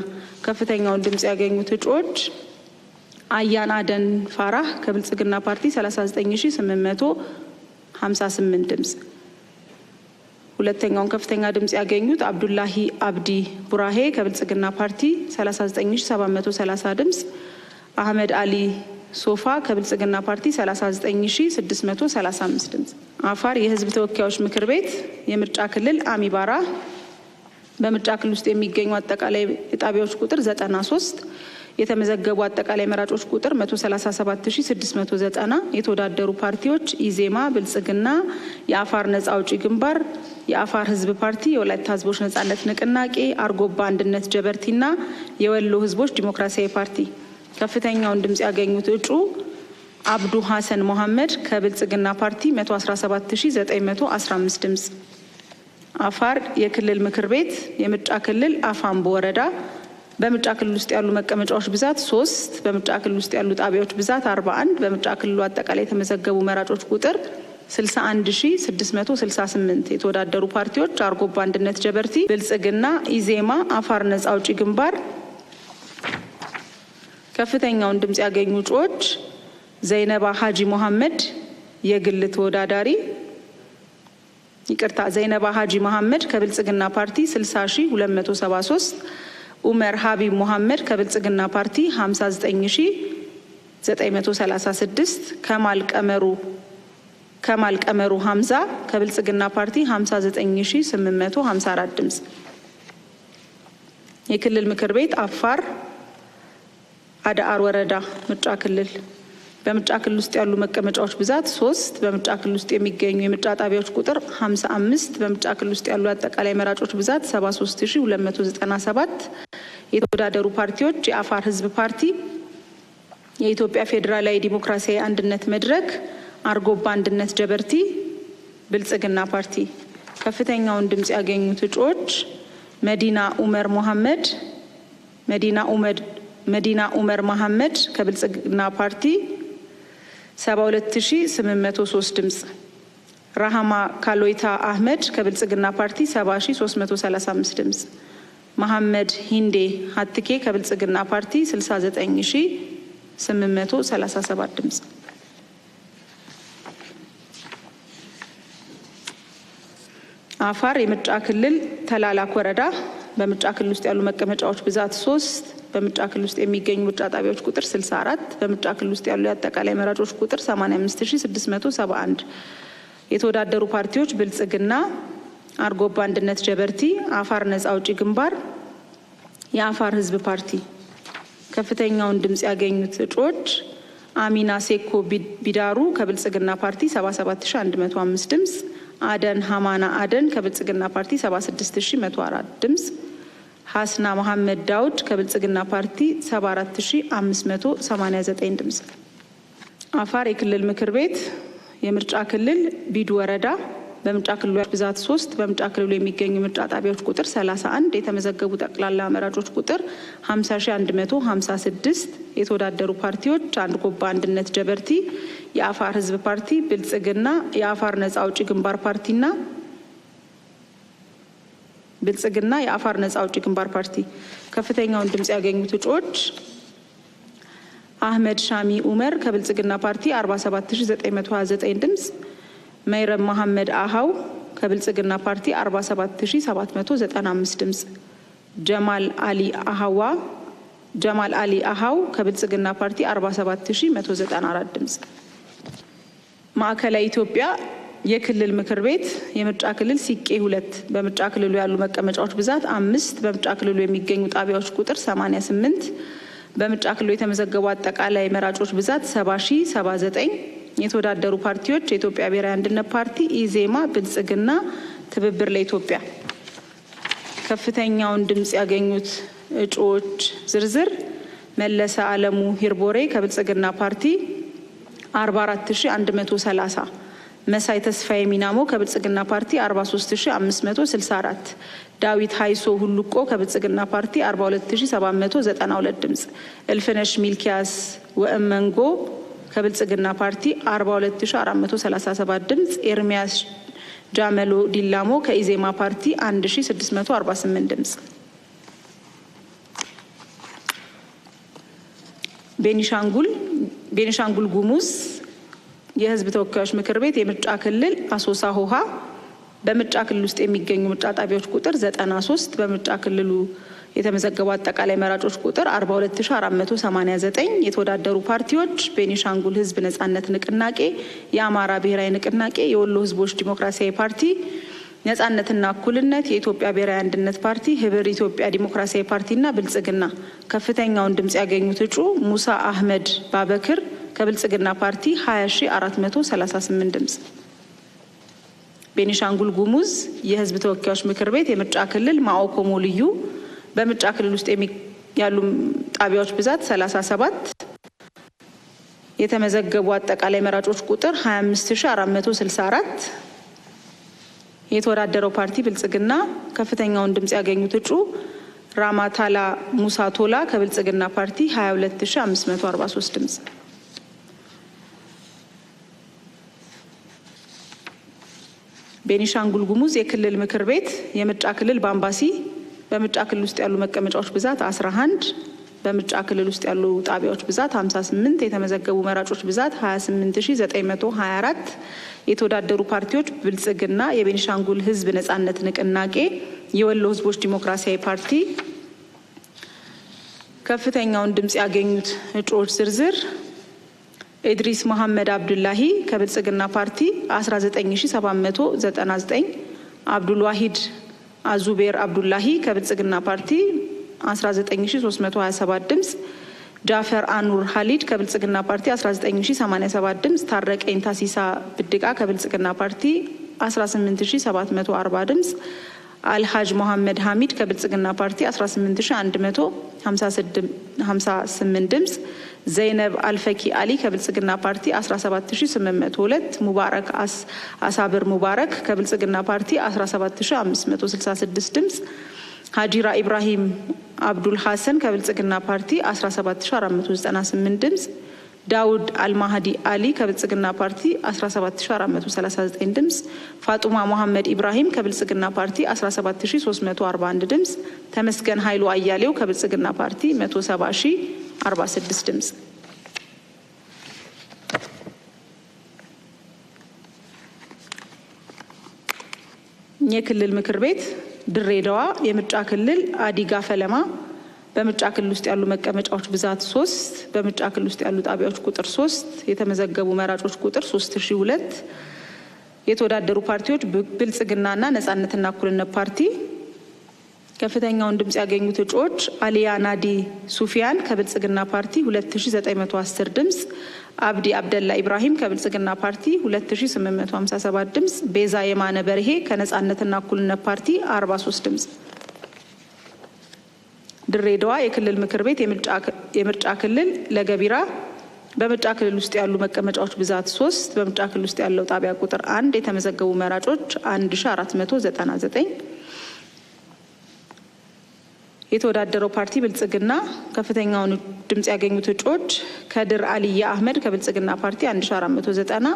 ከፍተኛውን ድምጽ ያገኙት እጩዎች አያን አደን ፋራህ ከብልጽግና ፓርቲ 39858 ድምጽ። ሁለተኛውን ከፍተኛ ድምጽ ያገኙት አብዱላሂ አብዲ ቡራሄ ከብልጽግና ፓርቲ 39730 ድምጽ፣ አህመድ አሊ ሶፋ ከብልጽግና ፓርቲ 39635 ድምጽ። አፋር የህዝብ ተወካዮች ምክር ቤት የምርጫ ክልል አሚባራ በምርጫ ክልል ውስጥ የሚገኙ አጠቃላይ የጣቢያዎች ቁጥር 93 የተመዘገቡ አጠቃላይ መራጮች ቁጥር 137690 የተወዳደሩ ፓርቲዎች ኢዜማ፣ ብልጽግና፣ የአፋር ነጻ አውጪ ግንባር፣ የአፋር ህዝብ ፓርቲ፣ የወላይታ ህዝቦች ነጻነት ንቅናቄ፣ አርጎባ አንድነት ጀበርቲና የወሎ ህዝቦች ዲሞክራሲያዊ ፓርቲ። ከፍተኛውን ድምጽ ያገኙት እጩ አብዱ ሐሰን መሐመድ ከብልጽግና ፓርቲ 117915 ድምጽ። አፋር የክልል ምክር ቤት የምርጫ ክልል አፋምቦ ወረዳ በምርጫ ክልል ውስጥ ያሉ መቀመጫዎች ብዛት 3፣ በምርጫ ክልል ውስጥ ያሉ ጣቢያዎች ብዛት 41፣ በምርጫ ክልሉ አጠቃላይ የተመዘገቡ መራጮች ቁጥር 61668። የተወዳደሩ ፓርቲዎች አርጎባ አንድነት ጀበርቲ፣ ብልጽግና፣ ኢዜማ፣ አፋር ነጻ አውጪ ግንባር። ከፍተኛውን ድምጽ ያገኙ እጩዎች ዘይነባ ሀጂ መሐመድ የግል ተወዳዳሪ ዘይነባ ሀጂ መሐመድ ከብልጽግና ፓርቲ 60273፣ ኡመር ሀቢብ መሐመድ ከብልጽግና ፓርቲ 59936፣ ከማል ቀመሩ ሀምዛ ከብልጽግና ፓርቲ 59854 ድምጽ። የክልል ምክር ቤት አፋር አዳአር ወረዳ ምርጫ ክልል በምርጫ ክልል ውስጥ ያሉ መቀመጫዎች ብዛት 3፣ በምርጫ ክልል ውስጥ የሚገኙ የምርጫ ጣቢያዎች ቁጥር 55፣ በምርጫ ክልል ውስጥ ያሉ አጠቃላይ መራጮች ብዛት 73297። የተወዳደሩ ፓርቲዎች የአፋር ህዝብ ፓርቲ፣ የኢትዮጵያ ፌዴራላዊ ዲሞክራሲያዊ አንድነት መድረክ፣ አርጎባ አንድነት ጀበርቲ፣ ብልጽግና ፓርቲ። ከፍተኛውን ድምጽ ያገኙት እጩዎች መዲና ኡመር መሐመድ ከብልጽግና ፓርቲ 72803 ድምጽ፣ ራሃማ ካሎይታ አህመድ ከብልጽግና ፓርቲ 70335 ድምጽ፣ መሐመድ ሂንዴ ሀትኬ ከብልጽግና ፓርቲ 69837 ድምጽ። አፋር የምርጫ ክልል ተላላክ ወረዳ በምርጫ ክልል ውስጥ ያሉ መቀመጫዎች ብዛት 3፣ በምርጫ ክልል ውስጥ የሚገኙ ምርጫ ጣቢያዎች ቁጥር 64፣ በምርጫ ክልል ውስጥ ያሉ የአጠቃላይ መራጮች ቁጥር 85671። የተወዳደሩ ፓርቲዎች ብልጽግና፣ አርጎባ አንድነት ጀበርቲ፣ አፋር ነጻ አውጪ ግንባር፣ የአፋር ህዝብ ፓርቲ። ከፍተኛውን ድምጽ ያገኙት እጩዎች አሚና ሴኮ ቢዳሩ ከብልጽግና ፓርቲ 77105 ድምጽ፣ አደን ሀማና አደን ከብልጽግና ፓርቲ 76104 ድምጽ፣ ሀስና መሐመድ ዳውድ ከብልጽግና ፓርቲ 74589 ድምጽ። አፋር የክልል ምክር ቤት የምርጫ ክልል ቢዱ ወረዳ በምርጫ ክልሉ ብዛት 3፣ በምርጫ ክልሉ የሚገኙ ምርጫ ጣቢያዎች ቁጥር 31፣ የተመዘገቡ ጠቅላላ መራጮች ቁጥር 50156። የተወዳደሩ ፓርቲዎች አርጎባ አንድነት ጀበርቲ፣ የአፋር ህዝብ ፓርቲ፣ ብልጽግና፣ የአፋር ነጻ አውጪ ግንባር ፓርቲና የአፋር ነጻ አውጪ ግንባር ፓርቲ። ከፍተኛውን ድምጽ ያገኙት እጩዎች አህመድ ሻሚ ኡመር ከብልጽግና ፓርቲ 47929 ድምጽ፣ መይረም መሐመድ አሃው ከብልጽግና ፓርቲ 47795 ድምጽ፣ ጀማል አሊ አሃው ከብልጽግና ፓርቲ 47194 ድምጽ። ማዕከላዊ ኢትዮጵያ የክልል ምክር ቤት የምርጫ ክልል ሲቄ 2 በምርጫ ክልሉ ያሉ መቀመጫዎች ብዛት 5፣ በምርጫ ክልሉ የሚገኙ ጣቢያዎች ቁጥር 88፣ በምርጫ ክልሉ የተመዘገቡ አጠቃላይ መራጮች ብዛት 70079። የተወዳደሩ ፓርቲዎች የኢትዮጵያ ብሔራዊ አንድነት ፓርቲ፣ ኢዜማ፣ ብልጽግና፣ ትብብር ለኢትዮጵያ። ከፍተኛውን ድምጽ ያገኙት እጩዎች ዝርዝር መለሰ አለሙ ሂርቦሬ ከብልጽግና ፓርቲ 44130፣ መሳይ ተስፋዬ ሚናሞ ከብልጽግና ፓርቲ 43564፣ ዳዊት ሀይሶ ሁሉቆ ከብልጽግና ፓርቲ 42792 ድምጽ፣ እልፍነሽ ሚልኪያስ ወእመንጎ ከብልጽግና ፓርቲ 42437 ድምጽ፣ ኤርሚያስ ጃመሎ ዲላሞ ከኢዜማ ፓርቲ 1648 ድምጽ። ቤኒሻንጉል ጉሙዝ የህዝብ ተወካዮች ምክር ቤት የምርጫ ክልል አሶሳ ሆሃ በምርጫ ክልል ውስጥ የሚገኙ ምርጫ ጣቢያዎች ቁጥር 93፣ በምርጫ ክልሉ የተመዘገቡ አጠቃላይ መራጮች ቁጥር 42489። የተወዳደሩ ፓርቲዎች ቤኒሻንጉል ህዝብ ነጻነት ንቅናቄ፣ የአማራ ብሔራዊ ንቅናቄ፣ የወሎ ህዝቦች ዲሞክራሲያዊ ፓርቲ፣ ነጻነትና እኩልነት፣ የኢትዮጵያ ብሔራዊ አንድነት ፓርቲ፣ ህብር ኢትዮጵያ ዲሞክራሲያዊ ፓርቲና ብልጽግና። ከፍተኛውን ድምጽ ያገኙት እጩ ሙሳ አህመድ ባበክር ከብልጽግና ፓርቲ 20438 ድምጽ። ቤኒሻንጉል ጉሙዝ የህዝብ ተወካዮች ምክር ቤት የምርጫ ክልል ማኦኮሞ ልዩ በምርጫ ክልል ውስጥ ያሉ ጣቢያዎች ብዛት 37 የተመዘገቡ አጠቃላይ መራጮች ቁጥር 25464 የተወዳደረው ፓርቲ ብልጽግና ከፍተኛውን ድምጽ ያገኙት እጩ ራማታላ ሙሳ ቶላ ከብልጽግና ፓርቲ 22543 ድምጽ። ቤኒሻንጉል ጉሙዝ የክልል ምክር ቤት የምርጫ ክልል በአምባሲ በምርጫ ክልል ውስጥ ያሉ መቀመጫዎች ብዛት 11 በምርጫ ክልል ውስጥ ያሉ ጣቢያዎች ብዛት 58 የተመዘገቡ መራጮች ብዛት 28924 የተወዳደሩ ፓርቲዎች ብልጽግና የቤኒሻንጉል ህዝብ ነጻነት ንቅናቄ የወሎ ህዝቦች ዲሞክራሲያዊ ፓርቲ ከፍተኛውን ድምጽ ያገኙት እጩዎች ዝርዝር ኢድሪስ መሐመድ አብዱላሂ ከብልጽግና ፓርቲ 19799 አብዱል ዋሂድ አዙቤር አብዱላሂ ከብልጽግና ፓርቲ 19327 ድምጽ ጃፈር አኑር ሀሊድ ከብልጽግና ፓርቲ 19087 ድምጽ ታረቀኝ ታሲሳ ብድቃ ከብልጽግና ፓርቲ 18740 ድምጽ አልሃጅ መሐመድ ሐሚድ ከብልጽግና ፓርቲ 18158 ድምጽ ዘይነብ አልፈኪ አሊ ከብልጽግና ፓርቲ 17802 ሙባረክ አሳብር ሙባረክ ከብልጽግና ፓርቲ 17566 ድምጽ ሀጂራ ኢብራሂም አብዱል ሐሰን ከብልጽግና ፓርቲ 17498 ድምጽ ዳውድ አልማህዲ አሊ ከብልጽግና ፓርቲ 17439 ድምጽ ፋጡማ መሐመድ ኢብራሂም ከብልጽግና ፓርቲ 17341 ድምጽ ተመስገን ኃይሉ አያሌው ከብልጽግና ፓርቲ 170046 ድምጽ። የክልል ምክር ቤት ድሬዳዋ የምርጫ ክልል አዲጋ ፈለማ በምርጫ ክልል ውስጥ ያሉ መቀመጫዎች ብዛት 3 በምርጫ ክልል ውስጥ ያሉ ጣቢያዎች ቁጥር 3 የተመዘገቡ መራጮች ቁጥር 3002 የተወዳደሩ ፓርቲዎች ብልጽግናና ነጻነትና እኩልነት ፓርቲ ከፍተኛውን ድምጽ ያገኙት እጩዎች አሊያ ናዲ ሱፊያን ከብልጽግና ፓርቲ 2910 ድምጽ አብዲ አብደላ ኢብራሂም ከብልጽግና ፓርቲ 2857 ድምጽ ቤዛ የማነ በርሄ ከነጻነትና እኩልነት ፓርቲ 43 ድምጽ። ድሬዳዋ የክልል ምክር ቤት የምርጫ ክልል ለገቢራ በምርጫ ክልል ውስጥ ያሉ መቀመጫዎች ብዛት 3 በምርጫ ክልል ውስጥ ያለው ጣቢያ ቁጥር 1 የተመዘገቡ መራጮች 1499 የተወዳደረው ፓርቲ ብልጽግና ከፍተኛውን ድምጽ ያገኙት እጩዎች ከድር አልያ አህመድ ከብልጽግና ፓርቲ 1490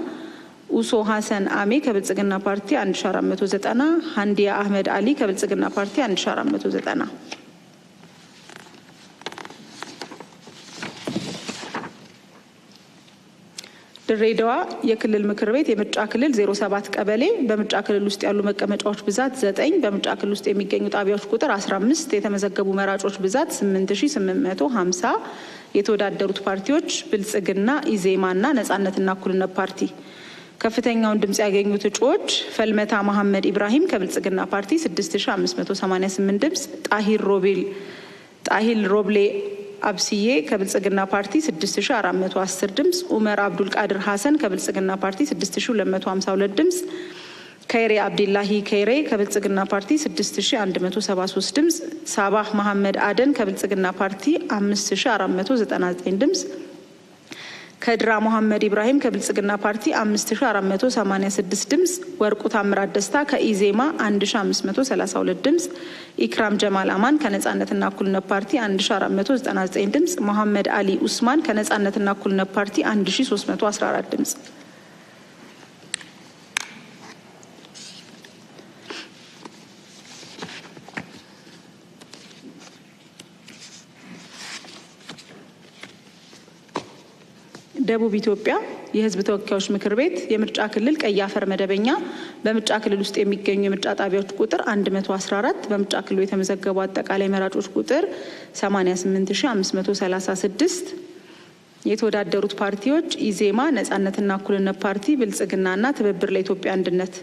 ኡሶ ሐሰን አሜ ከብልጽግና ፓርቲ 1490 ሀንዲያ አህመድ አሊ ከብልጽግና ፓርቲ 1490። ድሬዳዋ የክልል ምክር ቤት የምርጫ ክልል 07 ቀበሌ በምርጫ ክልል ውስጥ ያሉ መቀመጫዎች ብዛት 9 በምርጫ ክልል ውስጥ የሚገኙ ጣቢያዎች ቁጥር 15 የተመዘገቡ መራጮች ብዛት 8850 የተወዳደሩት ፓርቲዎች ብልጽግና ኢዜማና ነጻነትና እኩልነት ፓርቲ ከፍተኛውን ድምጽ ያገኙት እጩዎች ፈልመታ መሐመድ ኢብራሂም ከብልጽግና ፓርቲ 6588 ድምጽ ጣሂል ሮብሌ አብሲዬ ከብልጽግና ፓርቲ 6410 ድምጽ ኡመር አብዱል ቃድር ሐሰን ከብልጽግና ፓርቲ 6252 ድምጽ ከይሬ አብዱላሂ ከይሬ ከብልጽግና ፓርቲ 6173 ድምጽ ሳባህ መሐመድ አደን ከብልጽግና ፓርቲ 5499 ድምጽ ከድራ መሐመድ ኢብራሂም ከብልጽግና ፓርቲ 5486 ድምጽ ወርቁ ታምራት ደስታ ከኢዜማ 1532 ድምጽ ኢክራም ጀማል አማን ከነጻነትና እኩልነት ፓርቲ 1499 ድምጽ መሐመድ አሊ ኡስማን ከነጻነትና እኩልነት ፓርቲ 1314 ድምጽ። ደቡብ ኢትዮጵያ የሕዝብ ተወካዮች ምክር ቤት የምርጫ ክልል ቀይ አፈር መደበኛ በምርጫ ክልል ውስጥ የሚገኙ የምርጫ ጣቢያዎች ቁጥር 114 በምርጫ ክልሉ የተመዘገቡ አጠቃላይ መራጮች ቁጥር 88536 የተወዳደሩት ፓርቲዎች ኢዜማ፣ ነጻነትና እኩልነት ፓርቲ፣ ብልጽግናና ትብብር ለኢትዮጵያ አንድነት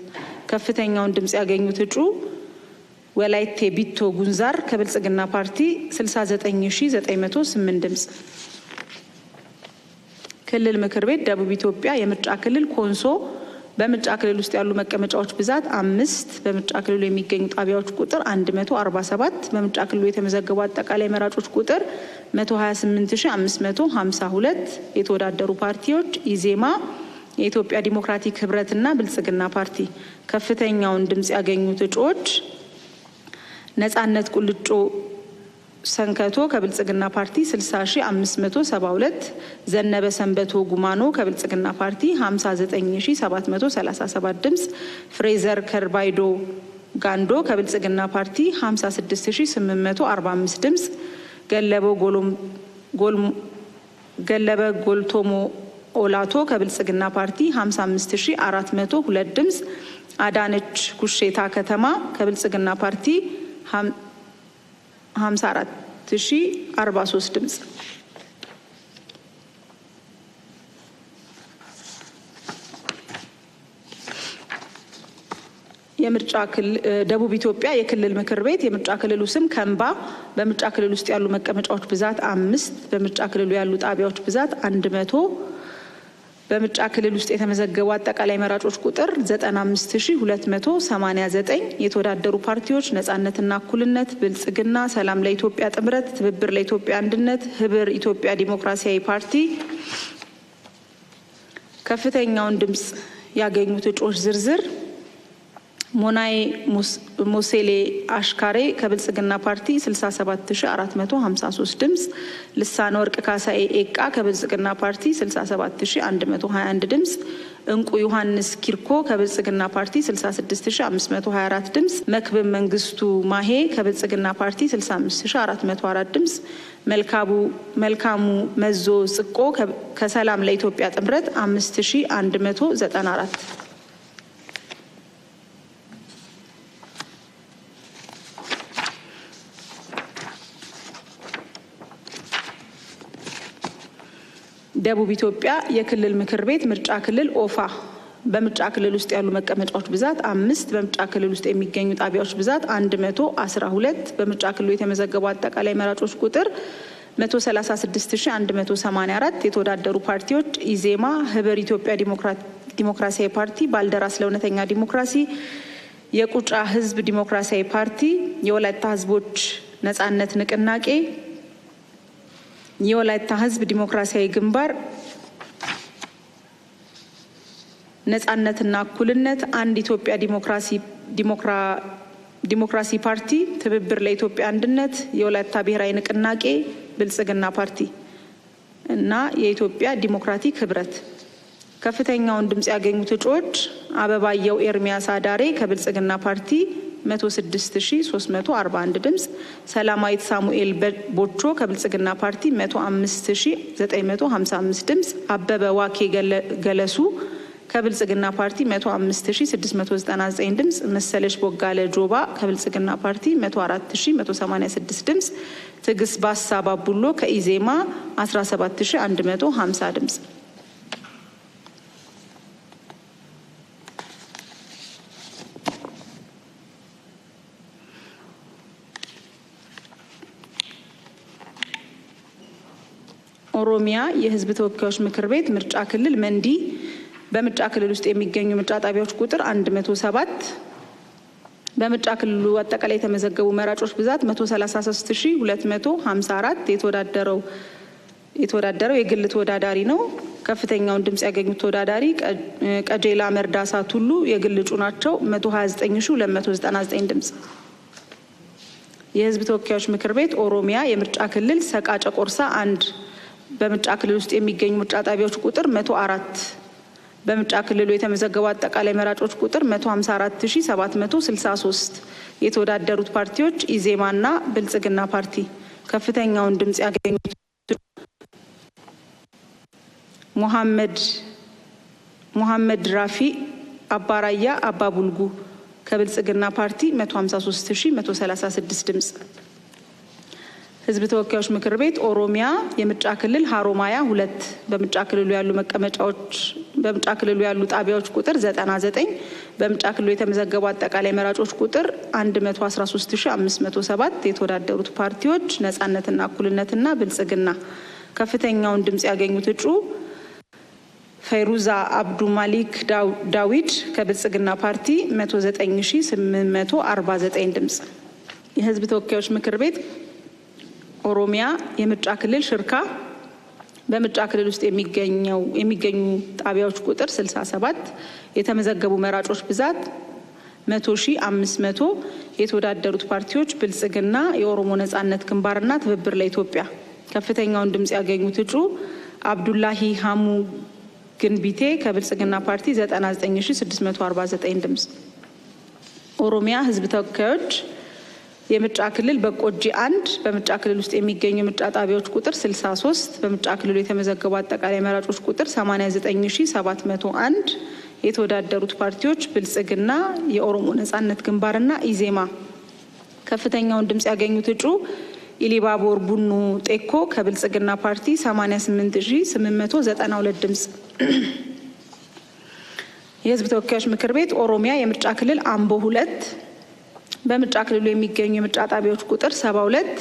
ከፍተኛውን ድምጽ ያገኙት እጩ ወላይቴ ቢቶ ጉንዛር ከብልጽግና ፓርቲ 69908 ድምጽ። ክልል ምክር ቤት ደቡብ ኢትዮጵያ የምርጫ ክልል ኮንሶ በምርጫ ክልል ውስጥ ያሉ መቀመጫዎች ብዛት 5፣ በምርጫ ክልሉ የሚገኙ ጣቢያዎች ቁጥር 147፣ በምርጫ ክልሉ የተመዘገቡ አጠቃላይ መራጮች ቁጥር 128552። የተወዳደሩ ፓርቲዎች ኢዜማ፣ የኢትዮጵያ ዲሞክራቲክ ህብረትና ብልጽግና ፓርቲ። ከፍተኛውን ድምጽ ያገኙት እጩዎች ነጻነት ቁልጮ ሰንከቶ ከብልጽግና ፓርቲ 60572፣ ዘነበ ሰንበቶ ጉማኖ ከብልጽግና ፓርቲ 59737 ድምጽ፣ ፍሬዘር ከርባይዶ ጋንዶ ከብልጽግና ፓርቲ 56845 ድምጽ፣ ገለበ ጎልቶሞ ኦላቶ ከብልጽግና ፓርቲ 55402 ድምጽ፣ አዳነች ኩሼታ ከተማ ከብልጽግና ፓርቲ 54043 ድምጽ። የምርጫ ክልል ደቡብ ኢትዮጵያ የክልል ምክር ቤት የምርጫ ክልሉ ስም ከምባ። በምርጫ ክልል ውስጥ ያሉ መቀመጫዎች ብዛት 5፣ በምርጫ ክልሉ ያሉ ጣቢያዎች ብዛት 100፣ በምርጫ ክልል ውስጥ የተመዘገቡ አጠቃላይ መራጮች ቁጥር 95289። የተወዳደሩ ፓርቲዎች ነጻነትና እኩልነት፣ ብልጽግና፣ ሰላም ለኢትዮጵያ ጥምረት፣ ትብብር ለኢትዮጵያ አንድነት፣ ህብር ኢትዮጵያ ዲሞክራሲያዊ ፓርቲ። ከፍተኛውን ድምጽ ያገኙት እጩዎች ዝርዝር ሞናይ ሞሴሌ አሽካሬ ከብልጽግና ፓርቲ 67453 ድምጽ፣ ልሳነ ወርቅ ካሳኤ ኤቃ ከብልጽግና ፓርቲ 67121 ድምጽ፣ እንቁ ዮሐንስ ኪርኮ ከብልጽግና ፓርቲ 66524 ድምጽ፣ መክብብ መንግስቱ ማሄ ከብልጽግና ፓርቲ 65404 ድምጽ፣ መልካሙ መዞ ጽቆ ከሰላም ለኢትዮጵያ ጥምረት 5194። ደቡብ ኢትዮጵያ የክልል ምክር ቤት ምርጫ ክልል ኦፋ። በምርጫ ክልል ውስጥ ያሉ መቀመጫዎች ብዛት 5፣ በምርጫ ክልል ውስጥ የሚገኙ ጣቢያዎች ብዛት 112፣ በምርጫ ክልሉ የተመዘገቡ አጠቃላይ መራጮች ቁጥር 136184። የተወዳደሩ ፓርቲዎች ኢዜማ፣ ህብር ኢትዮጵያ ዲሞክራሲያዊ ፓርቲ፣ ባልደራስ ለእውነተኛ ዲሞክራሲ፣ የቁጫ ህዝብ ዲሞክራሲያዊ ፓርቲ፣ የወላይታ ህዝቦች ነጻነት ንቅናቄ፣ የወላይታ ህዝብ ዲሞክራሲያዊ ግንባር፣ ነጻነትና እኩልነት፣ አንድ ኢትዮጵያ ዲሞክራሲ ፓርቲ፣ ትብብር ለኢትዮጵያ አንድነት፣ የወላይታ ብሔራዊ ንቅናቄ፣ ብልጽግና ፓርቲ እና የኢትዮጵያ ዲሞክራቲክ ህብረት። ከፍተኛውን ድምጽ ያገኙት እጩዎች አበባየው ኤርሚያስ አዳሬ ከብልጽግና ፓርቲ 106341 ድምጽ፣ ሰላማዊት ሳሙኤል ቦቾ ከብልጽግና ፓርቲ 105955 ድምጽ፣ አበበ ዋኬ ገለሱ ከብልጽግና ፓርቲ 105699 ድምጽ፣ መሰለሽ ቦጋለ ጆባ ከብልጽግና ፓርቲ 104186 ድምጽ፣ ትግስት ባሳ ባቡሎ ከኢዜማ 17150 ድምጽ። ኦሮሚያ የህዝብ ተወካዮች ምክር ቤት ምርጫ ክልል መንዲ። በምርጫ ክልል ውስጥ የሚገኙ ምርጫ ጣቢያዎች ቁጥር 107፣ በምርጫ ክልሉ አጠቃላይ የተመዘገቡ መራጮች ብዛት 133254። የተወዳደረው የግል ተወዳዳሪ ነው። ከፍተኛውን ድምጽ ያገኙት ተወዳዳሪ ቀጀላ መርዳሳ ቱሉ የግል እጩ ናቸው፣ 129299 ድምጽ። የህዝብ ተወካዮች ምክር ቤት ኦሮሚያ የምርጫ ክልል ሰቃ ጨቆርሳ 1። በምርጫ ክልል ውስጥ የሚገኙ ምርጫ ጣቢያዎች ቁጥር 104፣ በምርጫ ክልሉ የተመዘገቡ አጠቃላይ መራጮች ቁጥር 150763። የተወዳደሩት ፓርቲዎች ኢዜማና ብልጽግና ፓርቲ። ከፍተኛውን ድምጽ ያገኙት ሙሐመድ ራፊ አባራያ አባቡልጉ ከብልጽግና ፓርቲ 153136 ድምጽ። ህዝብ ተወካዮች ምክር ቤት ኦሮሚያ የምርጫ ክልል ሀሮማያ 2። በምርጫ ክልሉ ያሉ ጣቢያዎች ቁጥር 99፣ በምርጫ ክልሉ የተመዘገቡ አጠቃላይ መራጮች ቁጥር 113507። የተወዳደሩት ፓርቲዎች ነጻነትና እኩልነትና ብልጽግና። ከፍተኛውን ድምጽ ያገኙት እጩ ፈይሩዛ አብዱ ማሊክ ዳዊድ ከብልጽግና ፓርቲ 109849 ድምጽ። የህዝብ ተወካዮች ምክር ቤት ኦሮሚያ የምርጫ ክልል ሽርካ በምርጫ ክልል ውስጥ የሚገኙ ጣቢያዎች ቁጥር 67፣ የተመዘገቡ መራጮች ብዛት 100,500፣ የተወዳደሩት ፓርቲዎች ብልጽግና፣ የኦሮሞ ነጻነት ግንባርና ትብብር ለኢትዮጵያ። ከፍተኛውን ድምጽ ያገኙት እጩ አብዱላሂ ሀሙ ግንቢቴ ከብልጽግና ፓርቲ 99649 ድምጽ። ኦሮሚያ ህዝብ ተወካዮች የምርጫ ክልል በቆጂ 1 በምርጫ ክልል ውስጥ የሚገኙ ምርጫ ጣቢያዎች ቁጥር 63፣ በምርጫ ክልሉ የተመዘገቡ አጠቃላይ መራጮች ቁጥር 89701፣ የተወዳደሩት ፓርቲዎች ብልጽግና፣ የኦሮሞ ነጻነት ግንባርና ኢዜማ። ከፍተኛውን ድምጽ ያገኙት እጩ ኢሊባቦር ቡኑ ጤኮ ከብልጽግና ፓርቲ 88892 ድምጽ። የህዝብ ተወካዮች ምክር ቤት ኦሮሚያ የምርጫ ክልል አምቦ 2 በምርጫ ክልሉ የሚገኙ የምርጫ ጣቢያዎች ቁጥር 72፣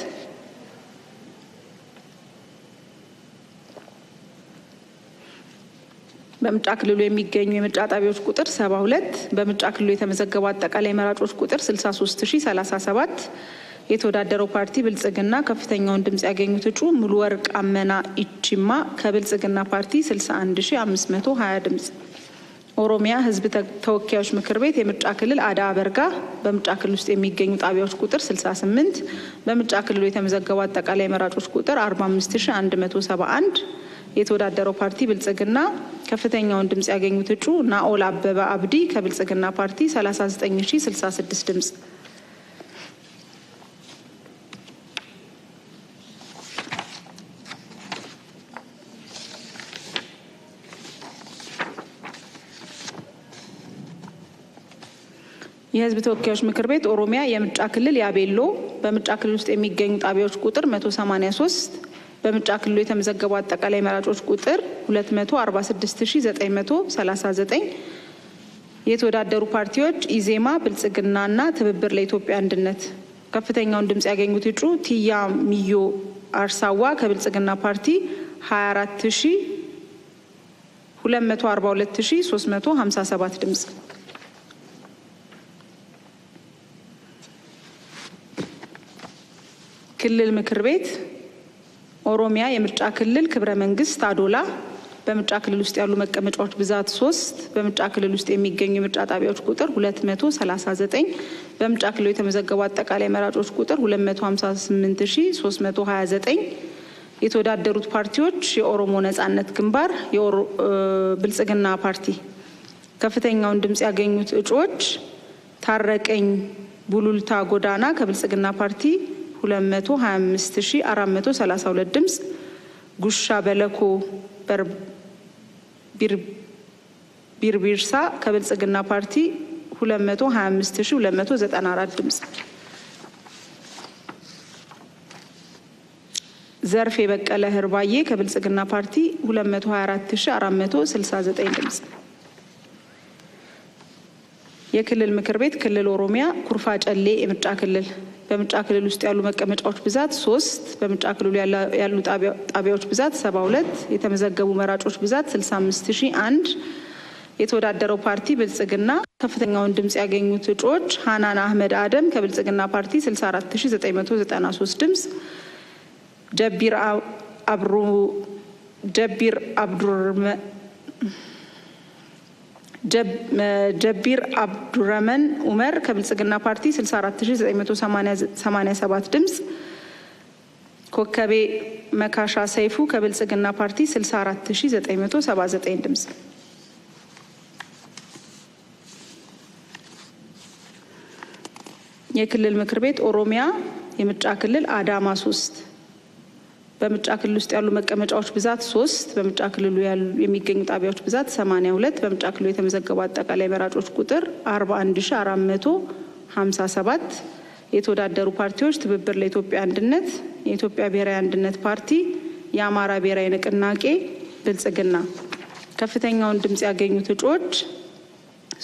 በምርጫ ክልሉ የሚገኙ የምርጫ ጣቢያዎች ቁጥር 72፣ በምርጫ ክልሉ የተመዘገቡ አጠቃላይ መራጮች ቁጥር 63037፣ የተወዳደረው ፓርቲ ብልጽግና። ከፍተኛውን ድምጽ ያገኙት እጩ ሙሉ ወርቅ አመና ኢቺማ ከብልጽግና ፓርቲ 61520 ድምጽ። ኦሮሚያ ህዝብ ተወካዮች ምክር ቤት የምርጫ ክልል አዳ በርጋ በምርጫ ክልል ውስጥ የሚገኙ ጣቢያዎች ቁጥር 68፣ በምርጫ ክልሉ የተመዘገቡ አጠቃላይ መራጮች ቁጥር 45171፣ የተወዳደረው ፓርቲ ብልጽግና። ከፍተኛውን ድምጽ ያገኙት እጩ ናኦል አበበ አብዲ ከብልጽግና ፓርቲ 39066 ድምጽ። የህዝብ ተወካዮች ምክር ቤት ኦሮሚያ የምርጫ ክልል ያቤሎ በምርጫ ክልል ውስጥ የሚገኙ ጣቢያዎች ቁጥር 183፣ በምርጫ ክልሉ የተመዘገቡ አጠቃላይ መራጮች ቁጥር 246939፣ የተወዳደሩ ፓርቲዎች ኢዜማ፣ ብልጽግናና ትብብር ለኢትዮጵያ አንድነት። ከፍተኛውን ድምጽ ያገኙት እጩ ቲያ ሚዮ አርሳዋ ከብልጽግና ፓርቲ 2422357 ድምጽ። ክልል ምክር ቤት ኦሮሚያ የምርጫ ክልል ክብረ መንግስት አዶላ በምርጫ ክልል ውስጥ ያሉ መቀመጫዎች ብዛት 3፣ በምርጫ ክልል ውስጥ የሚገኙ የምርጫ ጣቢያዎች ቁጥር 239፣ በምርጫ ክልሉ የተመዘገቡ አጠቃላይ መራጮች ቁጥር 258329፣ የተወዳደሩት ፓርቲዎች የኦሮሞ ነጻነት ግንባር፣ ብልጽግና ፓርቲ። ከፍተኛውን ድምጽ ያገኙት እጩዎች ታረቀኝ ቡሉልታ ጎዳና ከብልጽግና ፓርቲ 225432 ድምጽ፣ ጉሻ በለኮ ቢርቢርሳ ከብልጽግና ፓርቲ 225294 ድምጽ፣ ዘርፍ የበቀለ ህርባዬ ከብልጽግና ፓርቲ 224469 ድምጽ። የክልል ምክር ቤት ክልል ኦሮሚያ ኩርፋ ጨሌ የምርጫ ክልል በምርጫ ክልል ውስጥ ያሉ መቀመጫዎች ብዛት 3፣ በምርጫ ክልሉ ያሉ ጣቢያዎች ብዛት 72፣ የተመዘገቡ መራጮች ብዛት 65001፣ የተወዳደረው ፓርቲ ብልጽግና። ከፍተኛውን ድምጽ ያገኙት እጩዎች ሃናን አህመድ አደም ከብልጽግና ፓርቲ 64993 ድምጽ፣ ጀቢር አብዱረመን ኡመር ከብልጽግና ፓርቲ 64987 ድምጽ፣ ኮከቤ መካሻ ሰይፉ ከብልጽግና ፓርቲ 64979 ድምጽ። የክልል ምክር ቤት ኦሮሚያ የምርጫ ክልል አዳማ 3 በምርጫ ክልል ውስጥ ያሉ መቀመጫዎች ብዛት 3፣ በምርጫ ክልሉ የሚገኙ ጣቢያዎች ብዛት 82፣ በምርጫ ክልሉ የተመዘገቡ አጠቃላይ መራጮች ቁጥር 41457፣ የተወዳደሩ ፓርቲዎች ትብብር ለኢትዮጵያ አንድነት፣ የኢትዮጵያ ብሔራዊ አንድነት ፓርቲ፣ የአማራ ብሔራዊ ንቅናቄ፣ ብልጽግና። ከፍተኛውን ድምጽ ያገኙት እጩዎች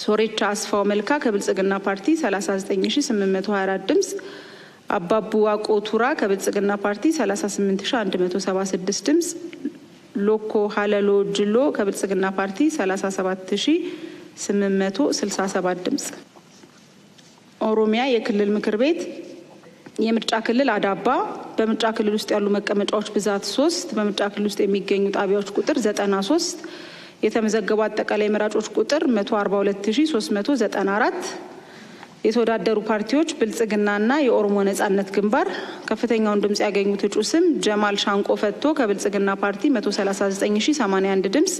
ሶሬቻ አስፋው መልካ ከብልጽግና ፓርቲ 39824 ድምጽ፣ አባቡ ዋቆ ቱራ ከብልጽግና ፓርቲ 38176 ድምጽ፣ ሎኮ ሀለሎ ጅሎ ከብልጽግና ፓርቲ 37867 ድምጽ። ኦሮሚያ የክልል ምክር ቤት የምርጫ ክልል አዳባ በምርጫ ክልል ውስጥ ያሉ መቀመጫዎች ብዛት 3 በምርጫ ክልል ውስጥ የሚገኙ ጣቢያዎች ቁጥር 93 የተመዘገቡ አጠቃላይ መራጮች ቁጥር 142394 የተወዳደሩ ፓርቲዎች ብልጽግናና የኦሮሞ ነጻነት ግንባር ከፍተኛውን ድምጽ ያገኙት እጩ ስም ጀማል ሻንቆ ፈቶ ከብልጽግና ፓርቲ 139081 ድምጽ፣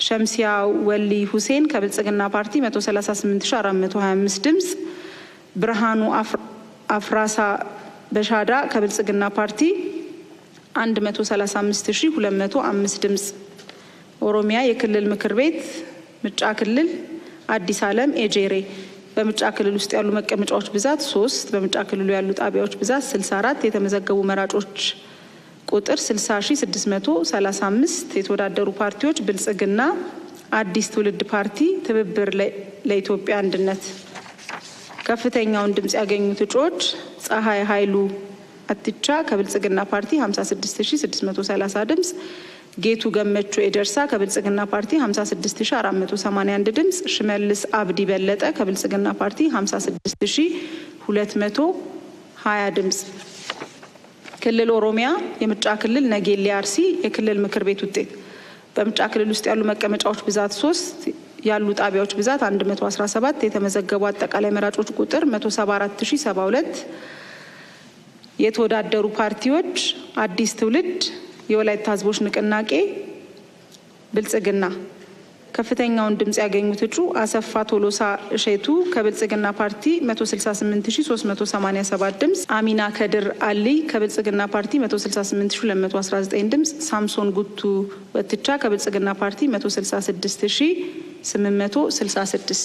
ሸምሲያ ወሊ ሁሴን ከብልጽግና ፓርቲ 138425 ድምጽ፣ ብርሃኑ አፍራሳ በሻዳ ከብልጽግና ፓርቲ 135205 ድምጽ። ኦሮሚያ የክልል ምክር ቤት ምርጫ ክልል አዲስ ዓለም ኤጄሬ በምርጫ ክልል ውስጥ ያሉ መቀመጫዎች ብዛት 3 በምርጫ ክልሉ ያሉ ጣቢያዎች ብዛት 64 የተመዘገቡ መራጮች ቁጥር 60635 የተወዳደሩ ፓርቲዎች ብልጽግና፣ አዲስ ትውልድ ፓርቲ፣ ትብብር ለኢትዮጵያ አንድነት። ከፍተኛውን ድምጽ ያገኙት እጩዎች ፀሐይ ኃይሉ አትቻ ከብልጽግና ፓርቲ 56630 ድምጽ፣ ጌቱ ገመቹ ኤደርሳ ከብልጽግና ፓርቲ 56481 ድምጽ፣ ሽመልስ አብዲ በለጠ ከብልጽግና ፓርቲ 56220 ድምጽ። ክልል ኦሮሚያ የምርጫ ክልል ነጌሌ አርሲ የክልል ምክር ቤት ውጤት በምርጫ ክልል ውስጥ ያሉ መቀመጫዎች ብዛት 3 ያሉ ጣቢያዎች ብዛት 117 የተመዘገቡ አጠቃላይ መራጮች ቁጥር 174072 የተወዳደሩ ፓርቲዎች አዲስ ትውልድ፣ የወላይታ ህዝቦች ንቅናቄ፣ ብልጽግና። ከፍተኛውን ድምጽ ያገኙት እጩ አሰፋ ቶሎሳ እሸቱ ከብልጽግና ፓርቲ 168387 ድምጽ፣ አሚና ከድር አሊ ከብልጽግና ፓርቲ 168219 ድምጽ፣ ሳምሶን ጉቱ ወትቻ ከብልጽግና ፓርቲ 166866